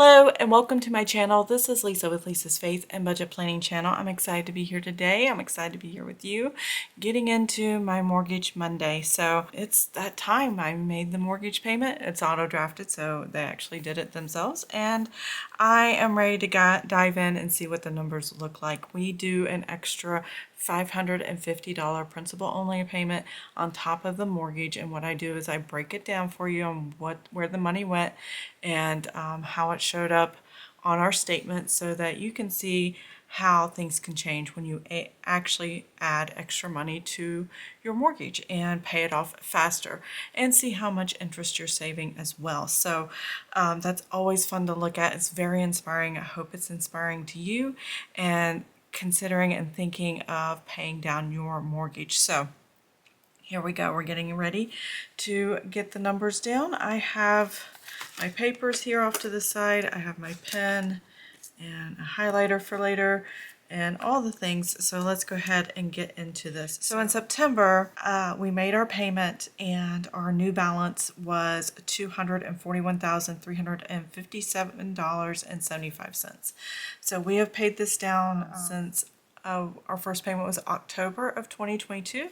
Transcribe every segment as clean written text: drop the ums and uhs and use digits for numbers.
Hello and welcome to my channel. This is Lisa with Lisa's Faith and Budget Planning channel. I'm excited to be here today. I'm excited to be here with you, getting into my Mortgage Monday. So it's that time. I made the mortgage payment. It's auto drafted, so they actually did it themselves. And I am ready to dive in and see what the numbers look like. We do an extra $550 principal only payment on top of the mortgage, and what I do is I break it down for you on where the money went and how it showed up on our statement so that you can see how things can change when you actually add extra money to your mortgage and pay it off faster, and see how much interest you're saving as well. So that's always fun to look at. It's very inspiring. I hope it's inspiring to you and considering and thinking of paying down your mortgage. So here we go. We're getting ready to get the numbers down. I have my papers here off to the side. I have my pen and a highlighter for later and all the things. So let's go ahead and get into this. So in September, we made our payment and our new balance was $241,357.75. So we have paid this down since our first payment was October of 2022.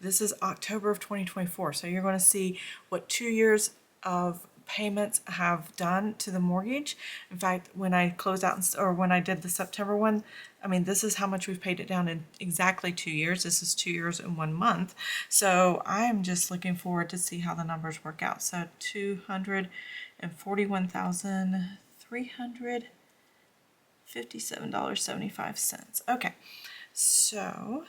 This is October of 2024. So you're going to see what 2 years of payments have done to the mortgage. In fact, when I closed out, or when I did the September one, I mean, this is how much we've paid it down in exactly 2 years. This is 2 years and 1 month. So I'm just looking forward to see how the numbers work out. So $241,357.75. Okay, so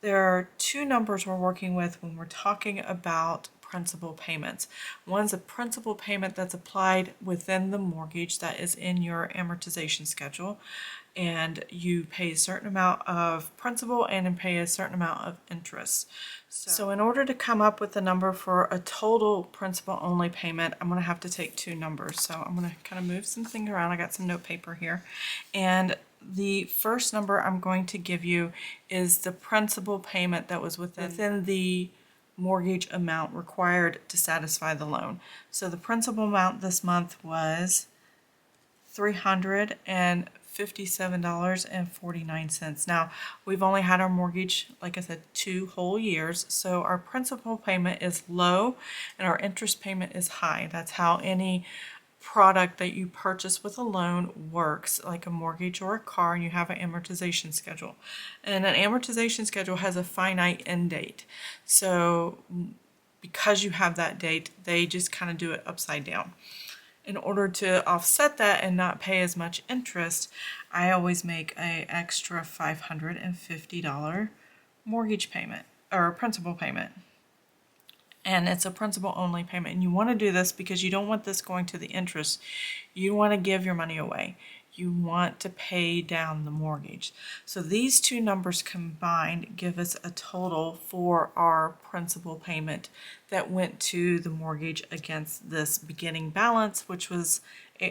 there are two numbers we're working with when we're talking about principal payments. One's a principal payment that's applied within the mortgage that is in your amortization schedule, and you pay a certain amount of principal and pay a certain amount of interest. So in order to come up with a number for a total principal only payment, I'm going to have to take two numbers. So I'm going to kind of move some things around. I got some note paper here, and the first number I'm going to give you is the principal payment that was within the mortgage amount required to satisfy the loan. So the principal amount this month was $357.49. Now, we've only had our mortgage, like I said, 2 whole years, so our principal payment is low and our interest payment is high. That's how any product that you purchase with a loan works, like a mortgage or a car, and you have an amortization schedule. And an amortization schedule has a finite end date. So because you have that date, they just kind of do it upside down. In order to offset that and not pay as much interest, I always make an extra $550 mortgage payment or principal payment. And it's a principal only payment. And you want to do this because you don't want this going to the interest. You want to give your money away. You want to pay down the mortgage. So these two numbers combined give us a total for our principal payment that went to the mortgage against this beginning balance, which was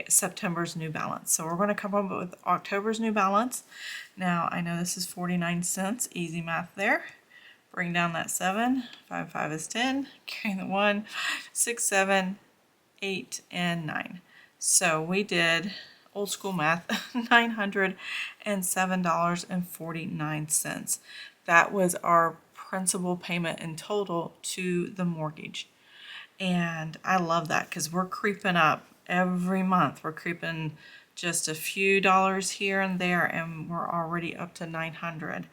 September's new balance. So we're going to come up with October's new balance. Now I know this is 49 cents, easy math there. Bring down that 7, 5, 5 is 10, carry the 1, 6, 7, 8, and 9. So we did, old school math, $907.49. That was our principal payment in total to the mortgage. And I love that because we're creeping up every month. We're creeping just a few dollars here and there, and we're already up to $900.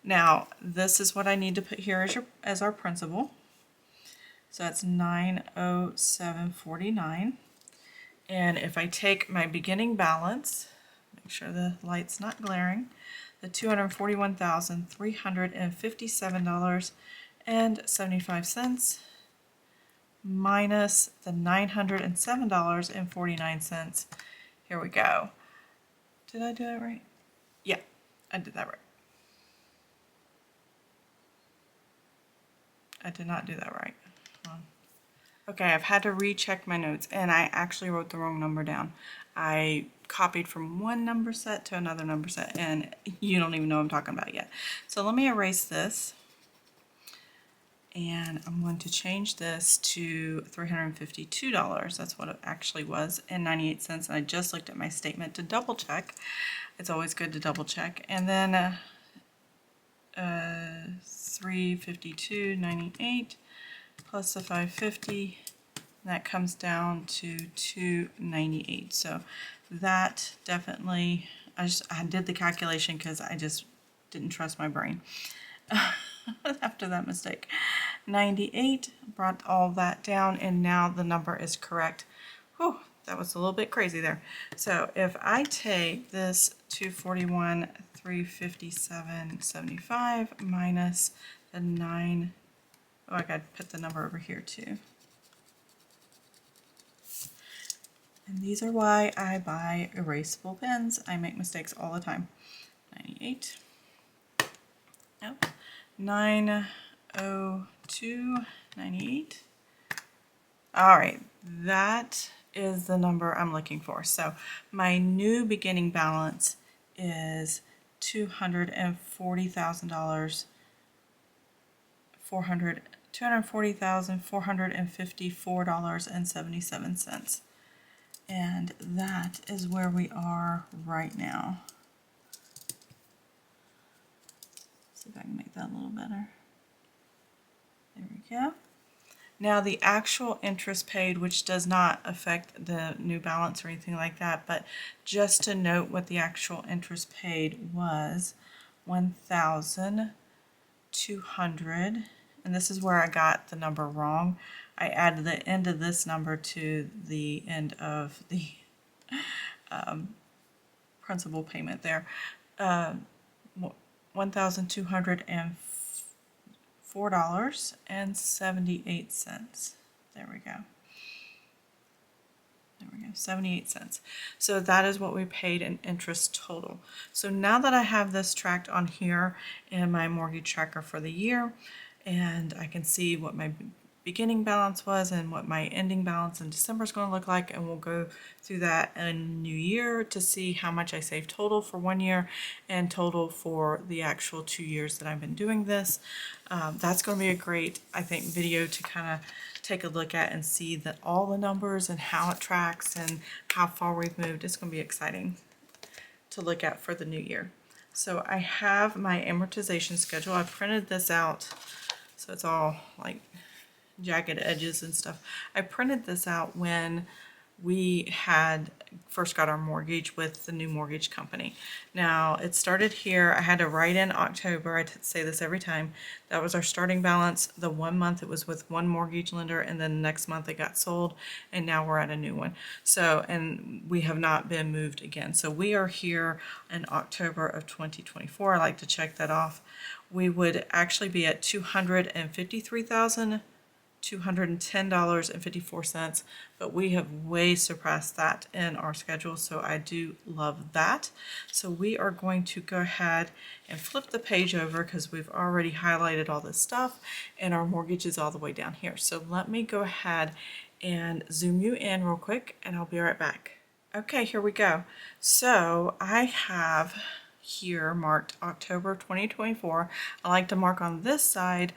Now, this is what I need to put here as our principal. So that's $907.49. And if I take my beginning balance, make sure the light's not glaring, the $241,357.75 minus the $907.49. Here we go. Did I do that right? Yeah, I did that right. I did not do that right. Okay, I've had to recheck my notes, and I actually wrote the wrong number down. I copied from one number set to another number set, and you don't even know what I'm talking about yet. So let me erase this, and I'm going to change this to $352. That's what it actually was, and 98 cents. And I just looked at my statement to double check. It's always good to double check. And then 352.98 plus the 550, that comes down to 298. So that definitely, I did the calculation because I just didn't trust my brain after that mistake. 98 brought all that down, and now the number is correct. Whew, that was a little bit crazy there. So if I take this 241, 357.75 minus the 9, oh, I got to put the number over here too. And these are why I buy erasable pens. I make mistakes all the time. 98. Nope. 902.98. All right, that is the number I'm looking for. So my new beginning balance is $240,000. $240,454.77. And that is where we are right now. See if I can make that a little better. There we go. Now the actual interest paid, which does not affect the new balance or anything like that, but just to note what the actual interest paid was, 1,200, and this is where I got the number wrong. I added the end of this number to the end of the principal payment there. $1,204.78. There we go. There we go, 78 cents. So that is what we paid in interest total. So now that I have this tracked on here in my mortgage tracker for the year, and I can see what my beginning balance was and what my ending balance in December is going to look like, and we'll go through that in new year to see how much I saved total for 1 year and total for the actual 2 years that I've been doing this. That's going to be a great, I think, video to kind of take a look at and see that all the numbers and how it tracks and how far we've moved. It's going to be exciting to look at for the new year. So I have my amortization schedule. I printed this out, so it's all like jagged edges and stuff. I printed this out when we had first got our mortgage with the new mortgage company. Now it started here. I had to write in October. I say this every time. That was our starting balance. The 1 month it was with one mortgage lender, and then the next month it got sold, and now we're at a new one. So, and we have not been moved again. So we are here in October of 2024. I like to check that off. We would actually be at $253,210.54, but we have way surpassed that in our schedule, so I do love that. So we are going to go ahead and flip the page over because we've already highlighted all this stuff, and our mortgage is all the way down here. So let me go ahead and zoom you in real quick, and I'll be right back. Okay, here we go. So I have here marked October 2024. I like to mark on this side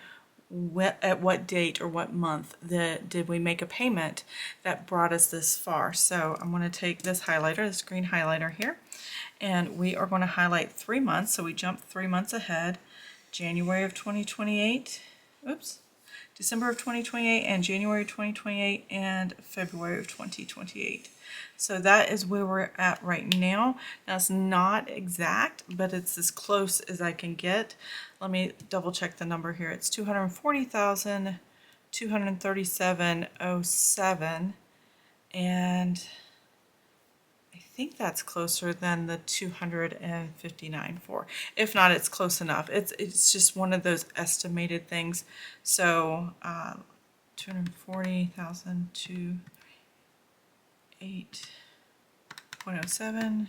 at what date or what month did we make a payment that brought us this far. So I'm going to take this highlighter, this green highlighter here, and we are going to highlight 3 months. So we jump 3 months ahead, January of 2028, oops, December of 2028 and January 2028 and February of 2028. So that is where we're at right now. Now it's not exact, but it's as close as I can get. Let me double check the number here. It's $240,237.07, and I think that's closer than the 259.4. If not, it's close enough. It's just one of those estimated things. So 240,000 to 8.07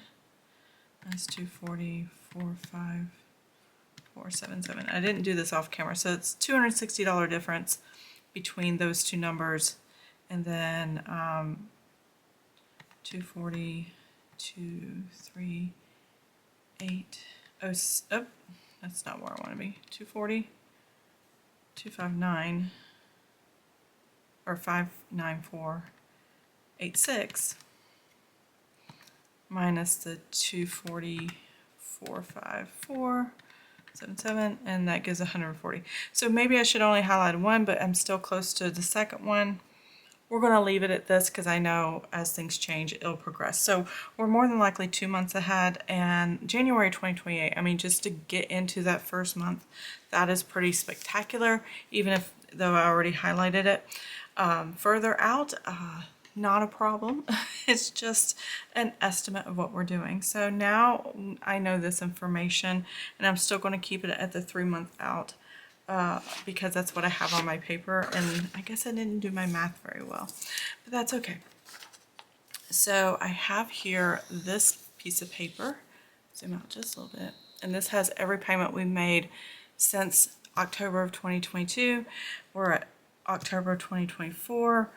that's 240,454.77. I didn't do this off camera, so it's $260 difference between those two numbers, and then 240,238. Oh, that's not where I want to be. 240. 259 or 59486 minus the 244,547, and that gives 140. So maybe I should only highlight one, but I'm still close to the second one. We're going to leave it at this because I know as things change, it'll progress. So we're more than likely 2 months ahead, and January 2028, I mean, just to get into that first month, that is pretty spectacular, even if, though I already highlighted it. Further out, not a problem. It's just an estimate of what we're doing. So now I know this information, and I'm still going to keep it at the 3 month out because that's what I have on my paper, and I guess I didn't do my math very well, but that's okay. So I have here this piece of paper, zoom out just a little bit, and this has every payment we've made since October of 2022. We're at October of 2024,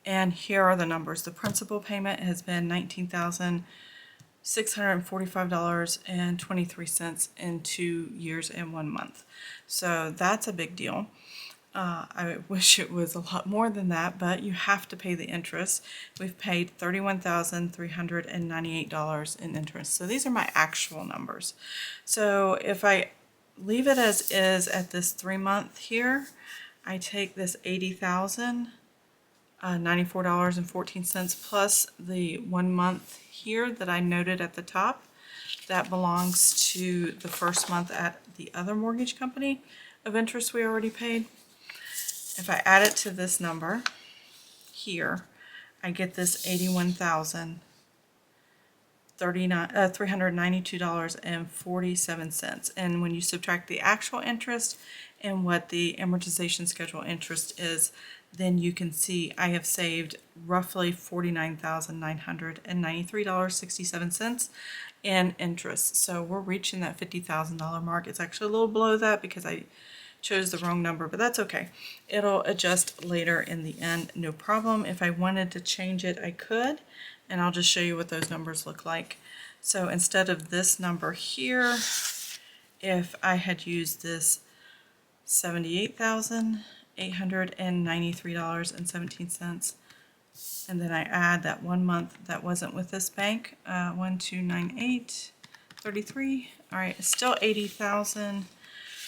and here are the numbers. The principal payment has been $19,645.23 in 2 years and 1 month. So that's a big deal. I wish it was a lot more than that, but you have to pay the interest. We've paid $31,398 in interest. So these are my actual numbers. So if I leave it as is at this 3 month here, I take this $80,094.14 plus the 1 month here that I noted at the top. That belongs to the first month at the other mortgage company of interest we already paid. If I add it to this number here, I get this $392.47. And when you subtract the actual interest and what the amortization schedule interest is, then you can see I have saved roughly $49,993.67 in interest. So we're reaching that $50,000 mark. It's actually a little below that because I chose the wrong number, but that's okay. It'll adjust later in the end, no problem. If I wanted to change it, I could, and I'll just show you what those numbers look like. So instead of this number here, if I had used this $78,893.17, and then I add that 1 month that wasn't with this bank, 1298.33. All right, it's still 80,000.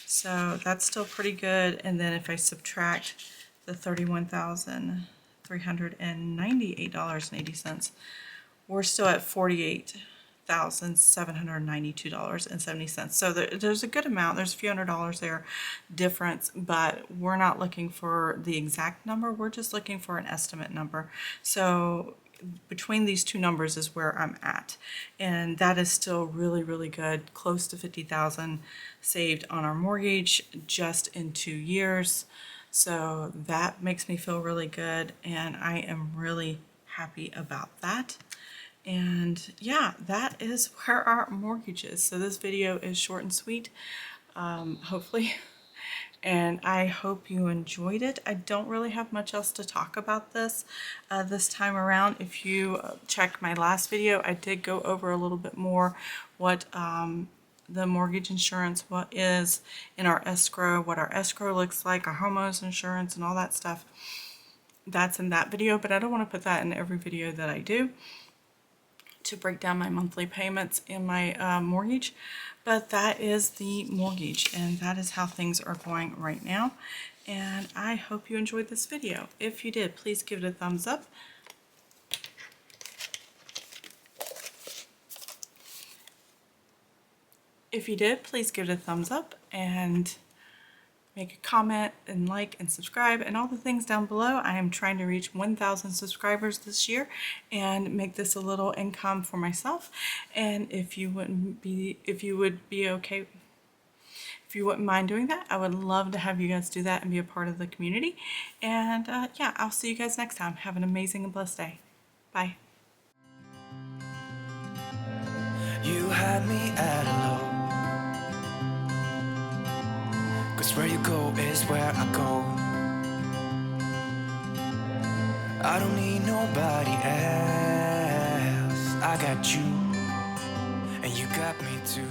So that's still pretty good. And then if I subtract the $31,398.80, we're still at $48,792.70. So there's a good amount. There's a few $100s there difference, but we're not looking for the exact number. We're just looking for an estimate number. So between these two numbers is where I'm at, and that is still really, really good. Close to 50,000 saved on our mortgage just in 2 years. So that makes me feel really good, and I am really happy about that. And yeah, that is where our mortgage is. So this video is short and sweet, hopefully, and I hope you enjoyed it. I don't really have much else to talk about this time around. If you check my last video, I did go over a little bit more what the mortgage insurance, what is in our escrow, what our escrow looks like, our homeowners insurance, and all that stuff. That's in that video, but I don't want to put that in every video that I do to break down my monthly payments in my mortgage. But that is the mortgage, and that is how things are going right now. And I hope you enjoyed this video. If you did, please give it a thumbs up. If you did, please give it a thumbs up and make a comment and like and subscribe and all the things down below. I am trying to reach 1,000 subscribers this year and make this a little income for myself. And if you wouldn't mind doing that, I would love to have you guys do that and be a part of the community. And yeah, I'll see you guys next time. Have an amazing and blessed day. Bye. You had me at hello, 'cause where you go is where I go. I don't need nobody else. I got you, and you got me too.